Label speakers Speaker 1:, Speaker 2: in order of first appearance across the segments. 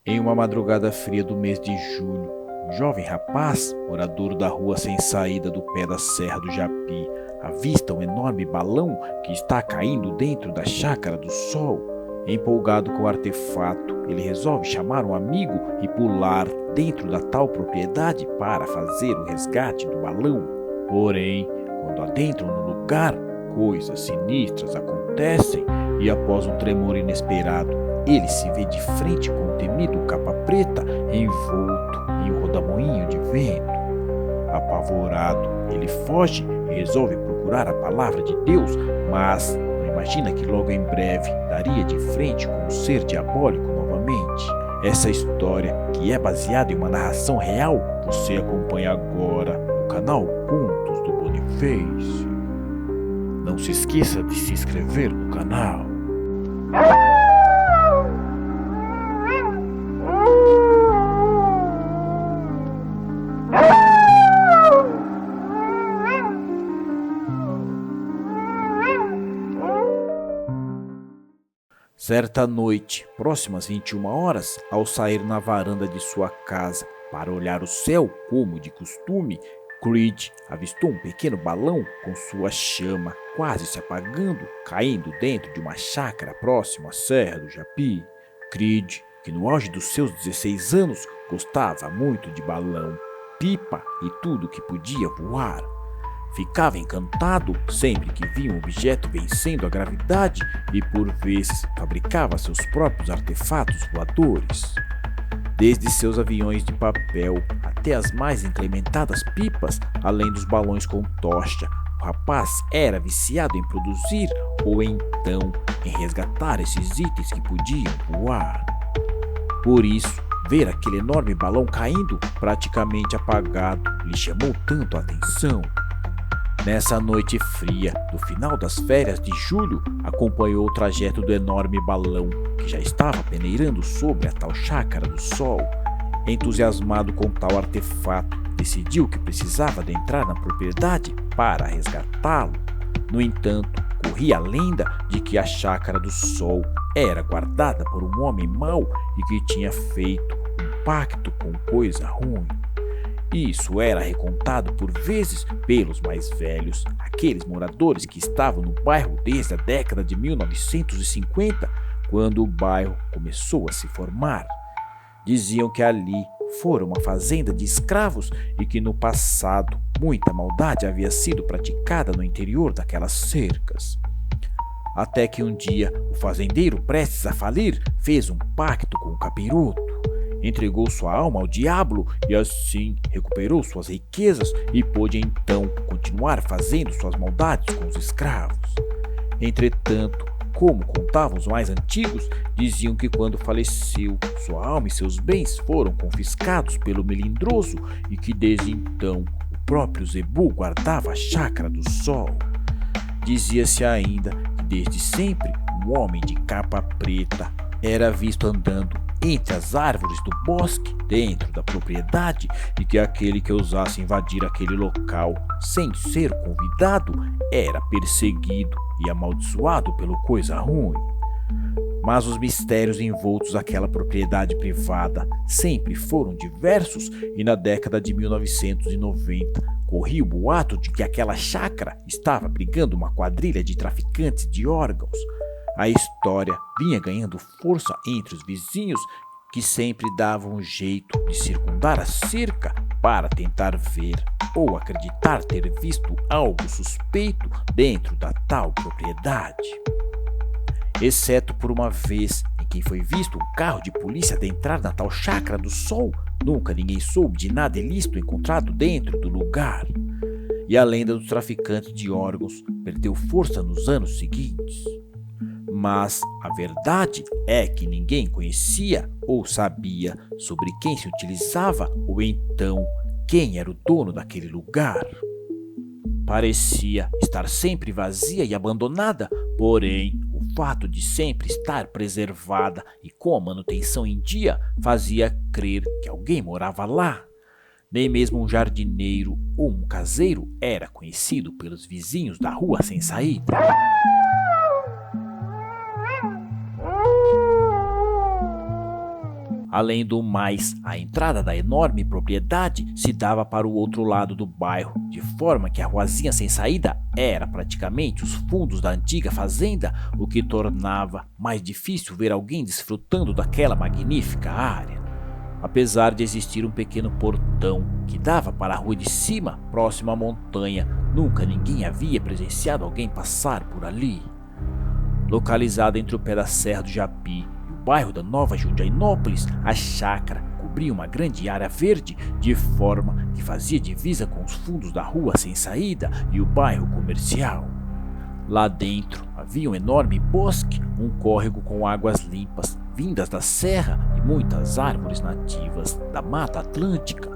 Speaker 1: Em uma madrugada fria do mês de julho, um jovem rapaz, morador da rua sem saída do pé da Serra do Japi, avista um enorme balão que está caindo dentro da Chácara do Sol. Empolgado com o artefato, ele resolve chamar um amigo e pular dentro da tal propriedade para fazer o resgate do balão. Porém, quando adentram no lugar, coisas sinistras acontecem e após um tremor inesperado, ele se vê de frente com o temido capa preta envolto em um rodamoinho de vento. Apavorado, ele foge e resolve procurar a palavra de Deus, mas não imagina que logo em breve daria de frente com um ser diabólico novamente. Essa história, que é baseada em uma narração real, você acompanha agora no canal Contos do Boniface. Não se esqueça de se inscrever no canal. Certa noite, próximas 21 horas, ao sair na varanda de sua casa para olhar o céu como de costume, Creed avistou um pequeno balão com sua chama quase se apagando, caindo dentro de uma chácara próxima à Serra do Japi. Creed, que no auge dos seus 16 anos gostava muito de balão, pipa e tudo que podia voar. Ficava encantado sempre que via um objeto vencendo a gravidade e por vezes fabricava seus próprios artefatos voadores. Desde seus aviões de papel até as mais incrementadas pipas, além dos balões com tocha, o rapaz era viciado em produzir ou então em resgatar esses itens que podiam voar. Por isso, ver aquele enorme balão caindo, praticamente apagado, lhe chamou tanto a atenção. Nessa noite fria, do final das férias de julho, acompanhou o trajeto do enorme balão, que já estava peneirando sobre a tal Chácara do Sol. Entusiasmado com tal artefato, decidiu que precisava adentrar na propriedade para resgatá-lo. No entanto, corria a lenda de que a Chácara do Sol era guardada por um homem mau e que tinha feito um pacto com coisa ruim. Isso era recontado por vezes pelos mais velhos, aqueles moradores que estavam no bairro desde a década de 1950, quando o bairro começou a se formar. Diziam que ali fora uma fazenda de escravos e que no passado muita maldade havia sido praticada no interior daquelas cercas. Até que um dia o fazendeiro, prestes a falir, fez um pacto com o capiroto. Entregou sua alma ao diabo e assim recuperou suas riquezas e pôde então continuar fazendo suas maldades com os escravos. Entretanto, como contavam os mais antigos, diziam que quando faleceu, sua alma e seus bens foram confiscados pelo melindroso e que desde então o próprio Zebu guardava a Chácara do Sol. Dizia-se ainda que desde sempre um homem de capa preta era visto andando entre as árvores do bosque dentro da propriedade e que aquele que ousasse invadir aquele local sem ser convidado era perseguido e amaldiçoado pelo coisa ruim. Mas os mistérios envoltos àquela propriedade privada sempre foram diversos e na década de 1990 corria o boato de que aquela chácara estava abrigando uma quadrilha de traficantes de órgãos. A história vinha ganhando força entre os vizinhos que sempre davam um jeito de circundar a cerca para tentar ver ou acreditar ter visto algo suspeito dentro da tal propriedade. Exceto por uma vez em que foi visto um carro de polícia adentrar na tal Chácara do Sol, nunca ninguém soube de nada ilícito encontrado dentro do lugar. E a lenda dos traficantes de órgãos perdeu força nos anos seguintes. Mas a verdade é que ninguém conhecia ou sabia sobre quem se utilizava ou então quem era o dono daquele lugar. Parecia estar sempre vazia e abandonada, porém o fato de sempre estar preservada e com a manutenção em dia fazia crer que alguém morava lá. Nem mesmo um jardineiro ou um caseiro era conhecido pelos vizinhos da rua sem saída. Além do mais, a entrada da enorme propriedade se dava para o outro lado do bairro, de forma que a ruazinha sem saída era praticamente os fundos da antiga fazenda, o que tornava mais difícil ver alguém desfrutando daquela magnífica área. Apesar de existir um pequeno portão que dava para a rua de cima, próximo à montanha, nunca ninguém havia presenciado alguém passar por ali. Localizada entre o pé da Serra do Japi e o bairro da Nova Jundiainópolis, a chácara cobria uma grande área verde, de forma que fazia divisa com os fundos da rua sem saída e o bairro comercial. Lá dentro havia um enorme bosque, um córrego com águas limpas, vindas da serra e muitas árvores nativas da Mata Atlântica.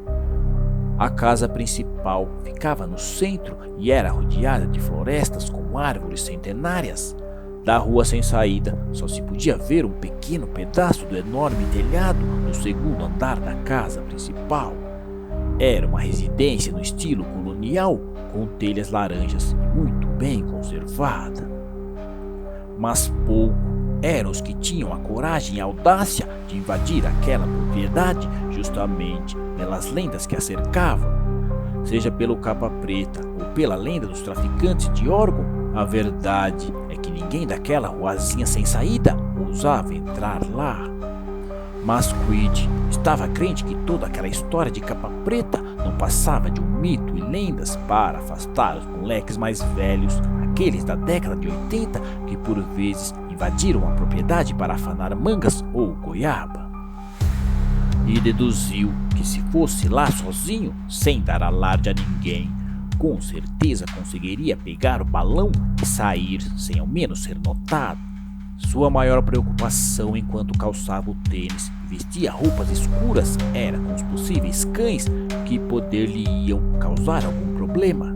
Speaker 1: A casa principal ficava no centro e era rodeada de florestas com árvores centenárias. Da rua sem saída só se podia ver um pequeno pedaço do enorme telhado do segundo andar da casa principal. Era uma residência no estilo colonial, com telhas laranjas e muito bem conservada. Mas pouco eram os que tinham a coragem e a audácia de invadir aquela propriedade, justamente pelas lendas que a cercavam. Seja pelo Capa Preta ou pela lenda dos traficantes de órgão, a verdade é que ninguém daquela ruazinha sem saída ousava entrar lá. Mas Creed estava crente que toda aquela história de Capa Preta não passava de um mito e lendas para afastar os moleques mais velhos, aqueles da década de 80 que por vezes invadiram a propriedade para afanar mangas ou goiaba. E deduziu que se fosse lá sozinho, sem dar alarde a ninguém, com certeza conseguiria pegar o balão e sair sem ao menos ser notado. Sua maior preocupação enquanto calçava o tênis e vestia roupas escuras era com os possíveis cães que poder-lhe-iam causar algum problema.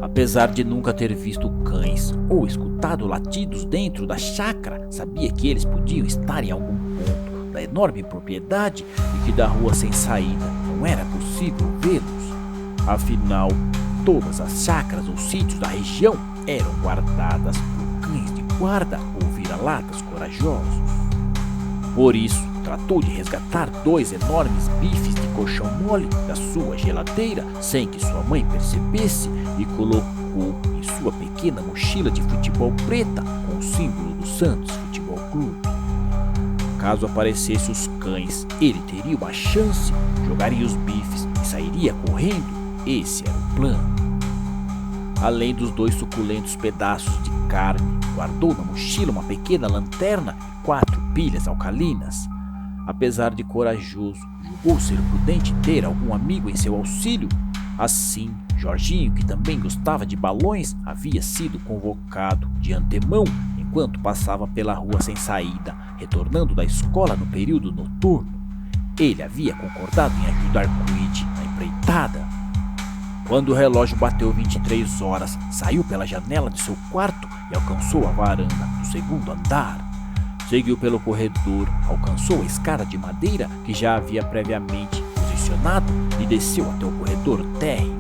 Speaker 1: Apesar de nunca ter visto cães ou escutado latidos dentro da chácara, sabia que eles podiam estar em algum ponto da enorme propriedade e que da rua sem saída não era possível vê-los. Afinal, todas as chácaras ou sítios da região eram guardadas por cães de guarda ou vira-latas corajosos. Por isso, tratou de resgatar 2 enormes bifes de colchão mole da sua geladeira sem que sua mãe percebesse e colocou em sua pequena mochila de futebol preta com o símbolo do Santos Futebol Clube. Caso aparecessem os cães, ele teria uma chance, jogaria os bifes e sairia correndo. Esse era o plano. Além dos 2 suculentos pedaços de carne, guardou na mochila uma pequena lanterna e 4 pilhas alcalinas. Apesar de corajoso, julgou ser prudente ter algum amigo em seu auxílio. Assim, Jorginho, que também gostava de balões, havia sido convocado de antemão enquanto passava pela rua sem saída, retornando da escola no período noturno. Ele havia concordado em ajudar Creed na empreitada. Quando o relógio bateu 23 horas, saiu pela janela de seu quarto e alcançou a varanda do segundo andar. Seguiu pelo corredor, alcançou a escada de madeira que já havia previamente posicionado e desceu até o corredor térreo.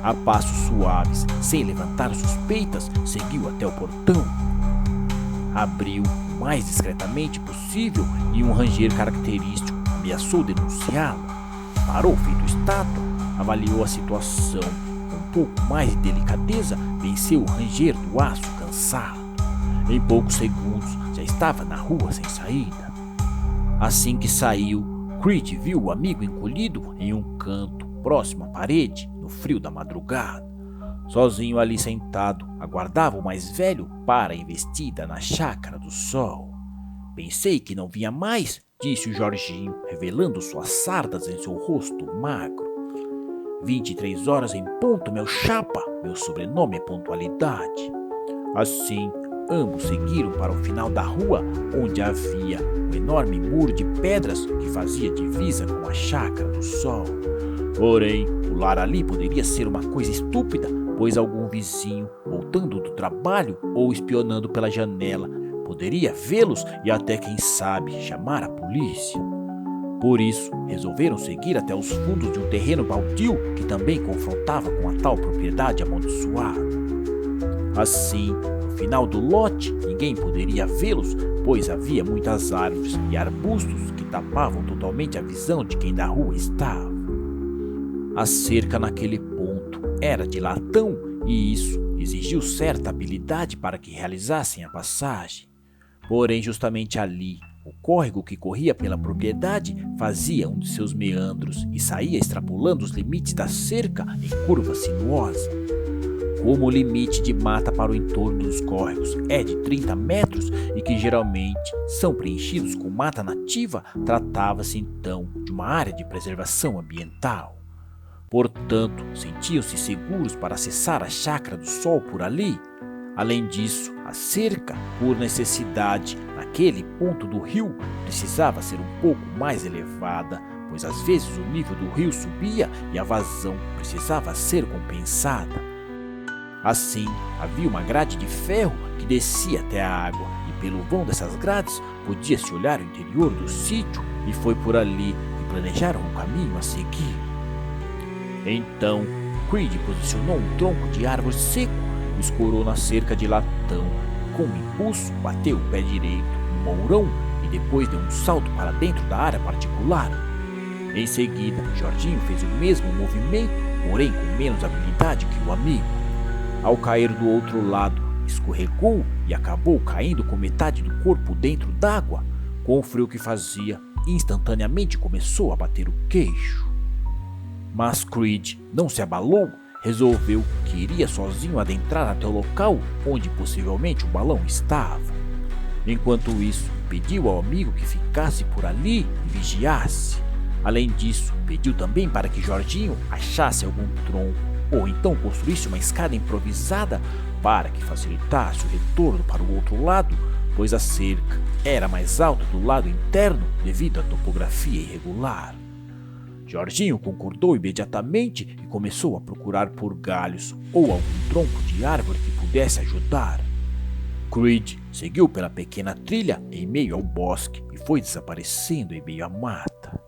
Speaker 1: A passos suaves, sem levantar suspeitas, seguiu até o portão. Abriu o mais discretamente possível e um ranger característico ameaçou denunciá-lo. Parou feito estátua. Avaliou a situação com um pouco mais de delicadeza, venceu o ranger do aço cansado. Em poucos segundos já estava na rua sem saída. Assim que saiu, Creed viu o amigo encolhido em um canto próximo à parede, no frio da madrugada. Sozinho ali sentado, aguardava o mais velho para a investida na Chácara do Sol. Pensei que não vinha mais, disse o Jorginho, revelando suas sardas em seu rosto magro. 23 horas em ponto, meu chapa. Meu sobrenome é pontualidade. Assim, ambos seguiram para o final da rua, onde havia um enorme muro de pedras que fazia divisa com a Chácara do Sol. Porém, pular ali poderia ser uma coisa estúpida, pois algum vizinho, voltando do trabalho ou espionando pela janela, poderia vê-los e até, quem sabe, chamar a polícia. Por isso, resolveram seguir até os fundos de um terreno baldio que também confrontava com a tal propriedade amaldiçoada. Assim, no final do lote, ninguém poderia vê-los, pois havia muitas árvores e arbustos que tapavam totalmente a visão de quem da rua estava. A cerca naquele ponto era de latão e isso exigiu certa habilidade para que realizassem a passagem. Porém, justamente ali, o córrego que corria pela propriedade fazia um de seus meandros e saía extrapolando os limites da cerca em curva sinuosa. Como o limite de mata para o entorno dos córregos é de 30 metros e que geralmente são preenchidos com mata nativa, tratava-se então de uma área de preservação ambiental. Portanto, sentiam-se seguros para acessar a chácara do sol por ali. Além disso, a cerca, por necessidade, naquele ponto do rio, precisava ser um pouco mais elevada, pois às vezes o nível do rio subia e a vazão precisava ser compensada. Assim, havia uma grade de ferro que descia até a água e pelo vão dessas grades podia-se olhar o interior do sítio e foi por ali que planejaram o caminho a seguir. Então, Creed posicionou um tronco de árvore seco e escorou na cerca de latão. Com um impulso, bateu o pé direito no mourão e depois deu um salto para dentro da área particular. Em seguida, Jorginho fez o mesmo movimento, porém com menos habilidade que o amigo. Ao cair do outro lado, escorregou e acabou caindo com metade do corpo dentro d'água. Com o frio que fazia, instantaneamente começou a bater o queixo. Mas Creed não se abalou, resolveu que iria sozinho adentrar até o local onde possivelmente o balão estava. Enquanto isso, pediu ao amigo que ficasse por ali e vigiasse. Além disso, pediu também para que Jorginho achasse algum tronco ou então construísse uma escada improvisada para que facilitasse o retorno para o outro lado, pois a cerca era mais alta do lado interno devido à topografia irregular. Jorginho concordou imediatamente e começou a procurar por galhos ou algum tronco de árvore que pudesse ajudar. Creed seguiu pela pequena trilha em meio ao bosque e foi desaparecendo em meio à mata.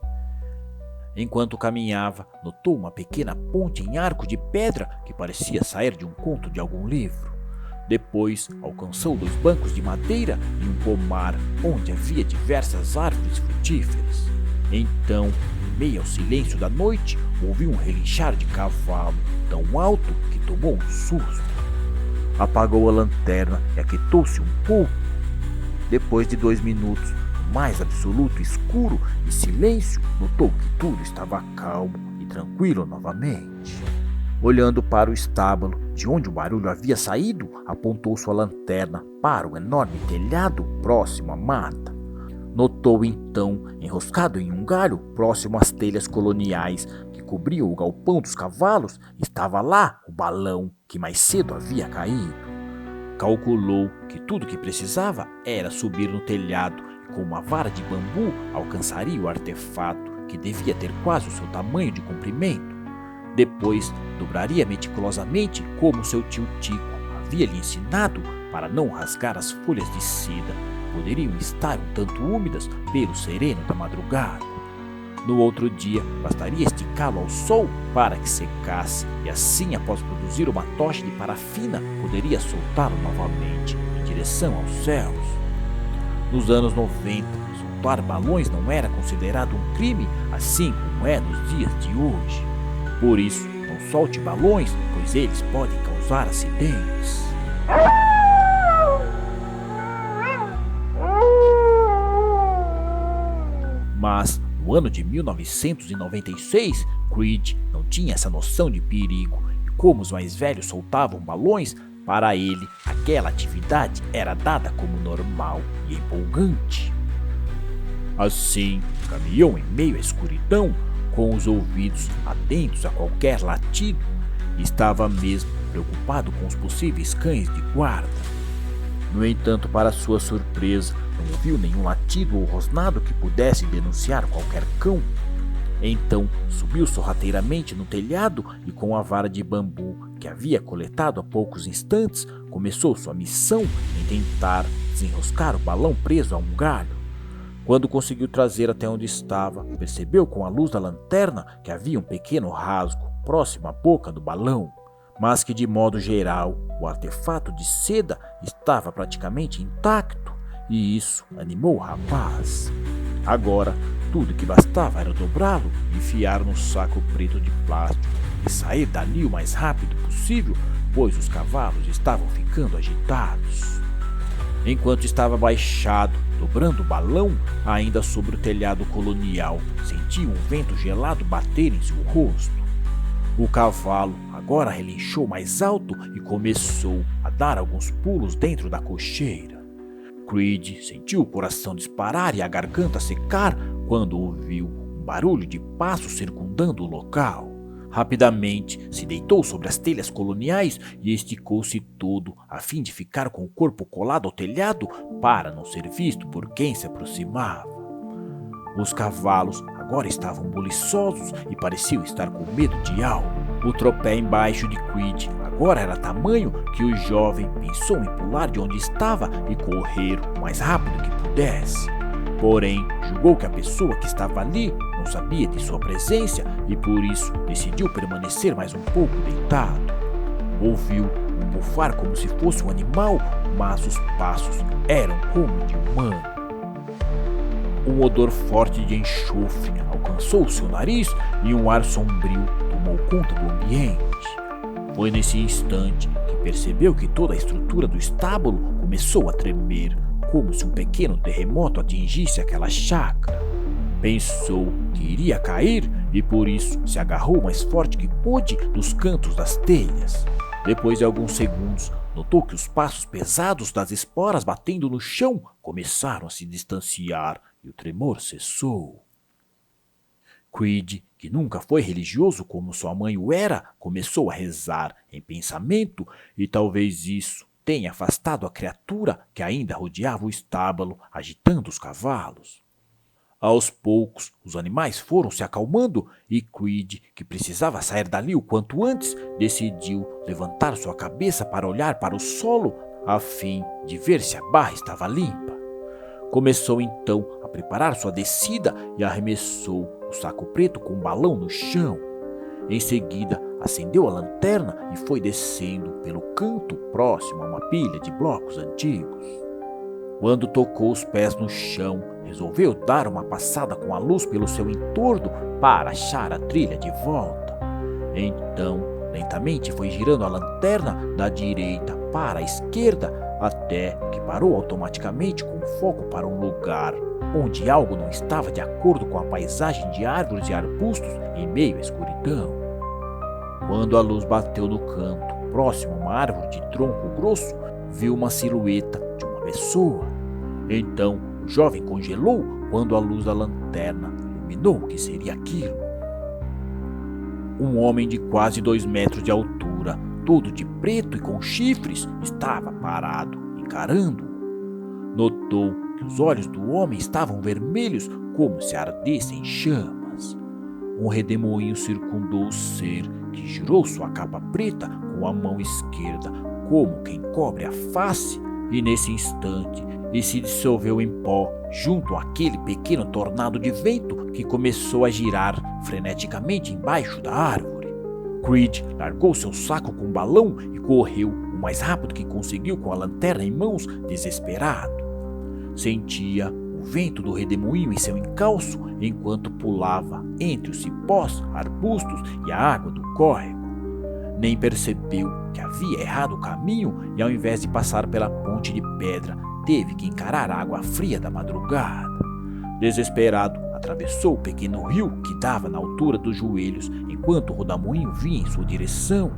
Speaker 1: Enquanto caminhava, notou uma pequena ponte em arco de pedra que parecia sair de um conto de algum livro. Depois, alcançou 2 bancos de madeira e um pomar onde havia diversas árvores frutíferas. Então, em meio ao silêncio da noite, ouviu um relinchar de cavalo tão alto que tomou um susto. Apagou a lanterna e aquietou-se um pouco. Depois de 2 minutos, no mais absoluto escuro e silêncio, notou que tudo estava calmo e tranquilo novamente. Olhando para o estábulo, de onde o barulho havia saído, apontou sua lanterna para o enorme telhado próximo à mata. Notou então, enroscado em um galho próximo às telhas coloniais que cobriam o galpão dos cavalos, estava lá o balão que mais cedo havia caído. Calculou que tudo que precisava era subir no telhado e com uma vara de bambu alcançaria o artefato, que devia ter quase o seu tamanho de comprimento. Depois, dobraria meticulosamente como seu tio Tico havia lhe ensinado para não rasgar as folhas de seda. Poderiam estar um tanto úmidas pelo sereno da madrugada. No outro dia, bastaria esticá-lo ao sol para que secasse e assim, após produzir uma tocha de parafina, poderia soltá-lo novamente em direção aos céus. Nos anos 90, soltar balões não era considerado um crime, assim como é nos dias de hoje. Por isso, não solte balões, pois eles podem causar acidentes. Mas, no ano de 1996, Creed não tinha essa noção de perigo, e como os mais velhos soltavam balões, para ele aquela atividade era dada como normal e empolgante. Assim, caminhou em meio à escuridão, com os ouvidos atentos a qualquer latido, e estava mesmo preocupado com os possíveis cães de guarda. No entanto, para sua surpresa, não ouviu nenhum latido ou rosnado que pudesse denunciar qualquer cão. Então, subiu sorrateiramente no telhado e com a vara de bambu que havia coletado há poucos instantes, começou sua missão em tentar desenroscar o balão preso a um galho. Quando conseguiu trazer até onde estava, percebeu com a luz da lanterna que havia um pequeno rasgo próximo à boca do balão, mas que de modo geral o artefato de seda estava praticamente intacto. e isso animou o rapaz. Agora, tudo que bastava era dobrá-lo, enfiar no saco preto de plástico e sair dali o mais rápido possível, pois os cavalos estavam ficando agitados. Enquanto estava abaixado, dobrando o balão, ainda sobre o telhado colonial, sentia um vento gelado bater em seu rosto. O cavalo agora relinchou mais alto e começou a dar alguns pulos dentro da cocheira. Creed sentiu o coração disparar e a garganta secar quando ouviu um barulho de passos circundando o local. Rapidamente se deitou sobre as telhas coloniais e esticou-se todo a fim de ficar com o corpo colado ao telhado para não ser visto por quem se aproximava. Os cavalos agora estavam buliçosos e pareciam estar com medo de algo. O tropé embaixo de Creed agora era tamanho que o jovem pensou em pular de onde estava e correr o mais rápido que pudesse. Porém, julgou que a pessoa que estava ali não sabia de sua presença e por isso decidiu permanecer mais um pouco deitado. Ouviu um bufar como se fosse um animal, mas os passos eram como de humano. Um odor forte de enxofre alcançou seu nariz e um ar sombrio tomou conta do ambiente. Foi nesse instante que percebeu que toda a estrutura do estábulo começou a tremer, como se um pequeno terremoto atingisse aquela chácara. Pensou que iria cair e por isso se agarrou o mais forte que pôde dos cantos das telhas. Depois de alguns segundos, notou que os passos pesados das esporas batendo no chão começaram a se distanciar e o tremor cessou. Creed, que nunca foi religioso como sua mãe o era, começou a rezar em pensamento e talvez isso tenha afastado a criatura que ainda rodeava o estábulo, agitando os cavalos. Aos poucos, os animais foram se acalmando e Creed, que precisava sair dali o quanto antes, decidiu levantar sua cabeça para olhar para o solo a fim de ver se a barra estava limpa. Começou então a preparar sua descida e arremessou o saco preto com um balão no chão. Em seguida, acendeu a lanterna e foi descendo pelo canto próximo a uma pilha de blocos antigos. Quando tocou os pés no chão, resolveu dar uma passada com a luz pelo seu entorno para achar a trilha de volta. Então, lentamente foi girando a lanterna da direita para a esquerda até que parou automaticamente com foco para um lugar onde algo não estava de acordo com a paisagem de árvores e arbustos em meio à escuridão. Quando a luz bateu no canto, próximo a uma árvore de tronco grosso, viu uma silhueta de uma pessoa. Então, o jovem congelou quando a luz da lanterna iluminou o que seria aquilo. Um homem de quase 2 metros de altura, todo de preto e com chifres, estava parado, encarando-o. Notou que os olhos do homem estavam vermelhos como se ardessem chamas. Um redemoinho circundou o ser, que girou sua capa preta com a mão esquerda, como quem cobre a face, e nesse instante ele se dissolveu em pó junto àquele pequeno tornado de vento que começou a girar freneticamente embaixo da árvore. Creed largou seu saco com o balão e correu o mais rápido que conseguiu com a lanterna em mãos, desesperado. Sentia o vento do redemoinho em seu encalço enquanto pulava entre os cipós, arbustos e a água do córrego. Nem percebeu que havia errado o caminho e ao invés de passar pela ponte de pedra, teve que encarar a água fria da madrugada. Desesperado, atravessou o pequeno rio que dava na altura dos joelhos enquanto o rodamuinho vinha em sua direção.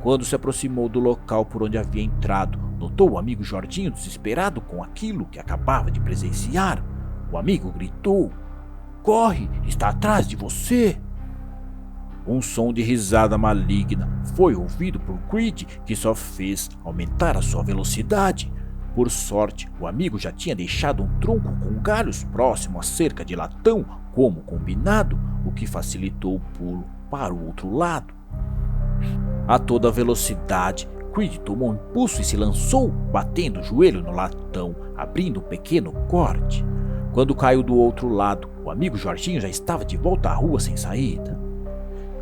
Speaker 1: Quando se aproximou do local por onde havia entrado, notou o amigo Jorginho desesperado com aquilo que acabava de presenciar. O amigo gritou: "Corre, está atrás de você!" Um som de risada maligna foi ouvido por Creed, que só fez aumentar a sua velocidade. Por sorte, o amigo já tinha deixado um tronco com galhos próximo à cerca de latão, como combinado, o que facilitou o pulo para o outro lado. A toda velocidade, Creed tomou um impulso e se lançou, batendo o joelho no latão, abrindo um pequeno corte. Quando caiu do outro lado, o amigo Jorginho já estava de volta à rua sem saída.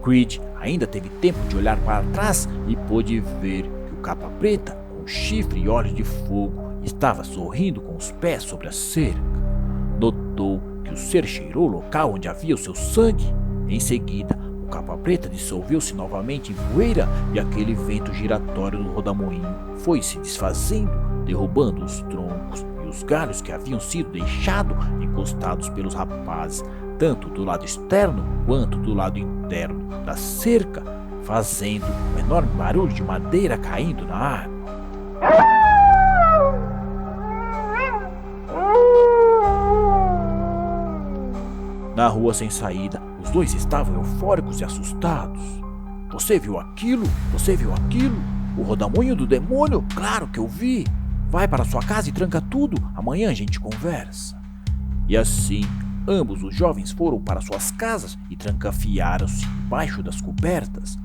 Speaker 1: Creed ainda teve tempo de olhar para trás e pôde ver que o capa preta, com chifre e olhos de fogo, estava sorrindo com os pés sobre a cerca. Notou que o ser cheirou o local onde havia o seu sangue. Em seguida, o Capa Preta dissolveu-se novamente em poeira e aquele vento giratório do rodamoinho foi se desfazendo, derrubando os troncos e os galhos que haviam sido deixados encostados pelos rapazes, tanto do lado externo quanto do lado interno da cerca, fazendo um enorme barulho de madeira caindo na água. Na rua sem saída, os dois estavam eufóricos e assustados. Você viu aquilo? Você viu aquilo? O rodamuinho do demônio? Claro que eu vi! Vai para sua casa e tranca tudo, amanhã a gente conversa. E assim, ambos os jovens foram para suas casas e trancafiaram-se debaixo das cobertas.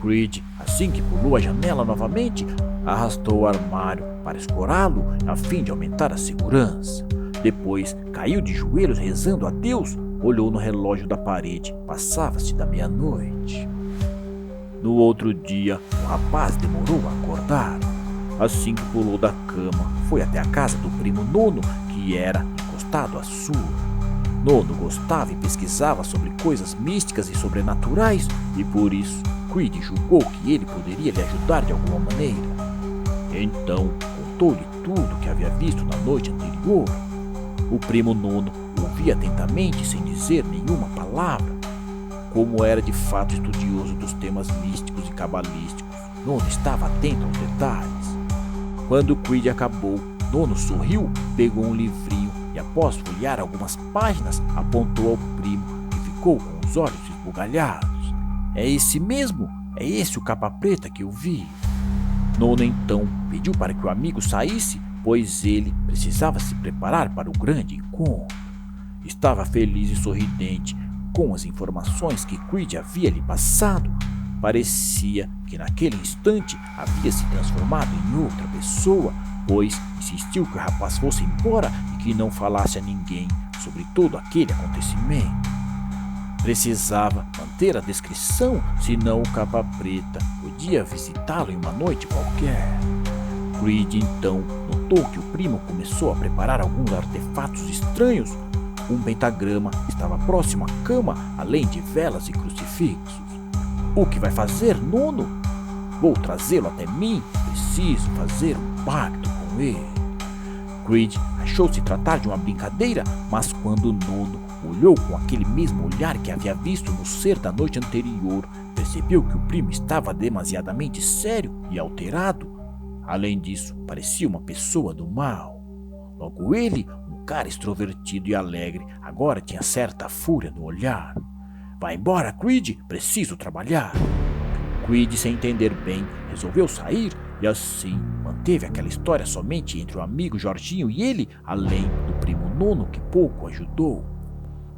Speaker 1: Creed, assim que pulou a janela novamente, arrastou o armário para escorá-lo a fim de aumentar a segurança. Depois, caiu de joelhos rezando a Deus, olhou no relógio da parede, passava-se da meia-noite. No outro dia, o rapaz demorou a acordar. Assim que pulou da cama, foi até a casa do primo Nono, que era encostado à sua. Nono gostava e pesquisava sobre coisas místicas e sobrenaturais, e por isso Creed julgou que ele poderia lhe ajudar de alguma maneira. Então, contou-lhe tudo o que havia visto na noite anterior. O primo Nono ouvia atentamente sem dizer nenhuma palavra. Como era de fato estudioso dos temas místicos e cabalísticos, Nono estava atento aos detalhes. Quando Creed acabou, Nono sorriu, pegou um livrinho e, após folhear algumas páginas, apontou ao primo, que ficou com os olhos esbugalhados. É esse mesmo? É esse o Capa Preta que eu vi? Nono então pediu para que o amigo saísse, pois ele precisava se preparar para o grande encontro. Estava feliz e sorridente com as informações que Creed havia lhe passado. Parecia que naquele instante havia se transformado em outra pessoa, pois insistiu que o rapaz fosse embora e que não falasse a ninguém sobre todo aquele acontecimento. Precisava manter a descrição, senão o Capa Preta podia visitá-lo em uma noite qualquer. Creed então notou que o primo começou a preparar alguns artefatos estranhos. Um pentagrama estava próximo à cama, além de velas e crucifixos. O que vai fazer, Nono? Vou trazê-lo até mim. Preciso fazer um pacto com ele. Creed achou se tratar de uma brincadeira, mas quando Nono olhou com aquele mesmo olhar que havia visto no ser da noite anterior, percebeu que o primo estava demasiadamente sério e alterado. Além disso, parecia uma pessoa do mal. Logo ele, um cara extrovertido e alegre, agora tinha certa fúria no olhar. Vai embora, Creed, preciso trabalhar. Creed, sem entender bem, resolveu sair e assim manteve aquela história somente entre o amigo Jorginho e ele, além do primo Nono que pouco ajudou.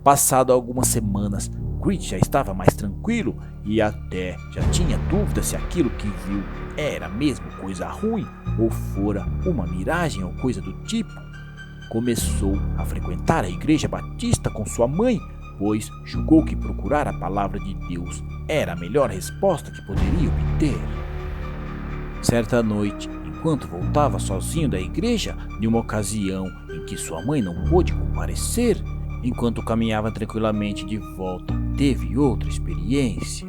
Speaker 1: Passado algumas semanas, Creed já estava mais tranquilo e até já tinha dúvida se aquilo que viu era mesmo coisa ruim ou fora uma miragem ou coisa do tipo. Começou a frequentar a igreja batista com sua mãe, pois julgou que procurar a palavra de Deus era a melhor resposta que poderia obter. Certa noite, enquanto voltava sozinho da igreja, em uma ocasião em que sua mãe não pôde comparecer, enquanto caminhava tranquilamente de volta, teve outra experiência.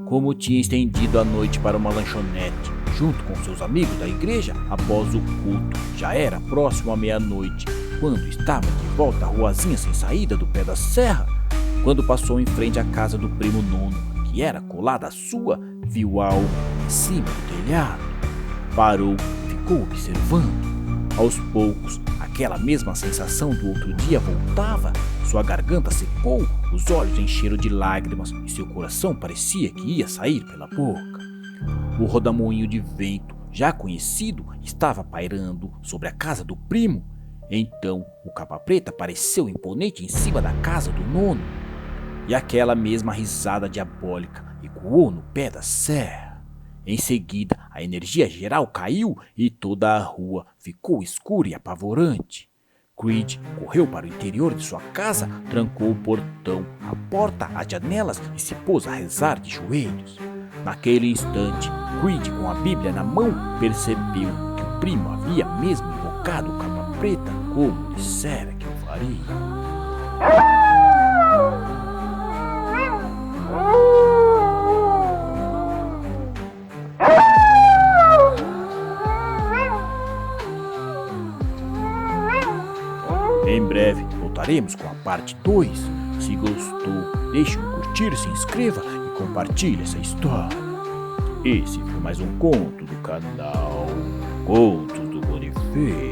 Speaker 1: Como tinha estendido a noite para uma lanchonete, junto com seus amigos da igreja, após o culto, já era próximo à meia-noite, quando estava de volta à ruazinha sem saída do pé da serra. Quando passou em frente à casa do primo Nono, que era colada à sua, viu algo em cima do telhado. Parou e ficou observando. Aos poucos, aquela mesma sensação do outro dia voltava, sua garganta secou, os olhos encheram de lágrimas e seu coração parecia que ia sair pela boca. O rodamoinho de vento, já conhecido, estava pairando sobre a casa do primo. Então, o Capa Preta apareceu imponente em cima da casa do Nono. E aquela mesma risada diabólica ecoou no pé da serra. Em seguida, a energia geral caiu e toda a rua ficou escura e apavorante. Creed correu para o interior de sua casa, trancou o portão, a porta, as janelas e se pôs a rezar de joelhos. Naquele instante, Creed, com a Bíblia na mão, percebeu que o primo havia mesmo invocado o Capa Preta como dissera que o faria. Em breve voltaremos com a parte 2. Se gostou, deixe um curtir, se inscreva e compartilhe essa história. Esse foi mais um conto do canal Contos do Bonifei.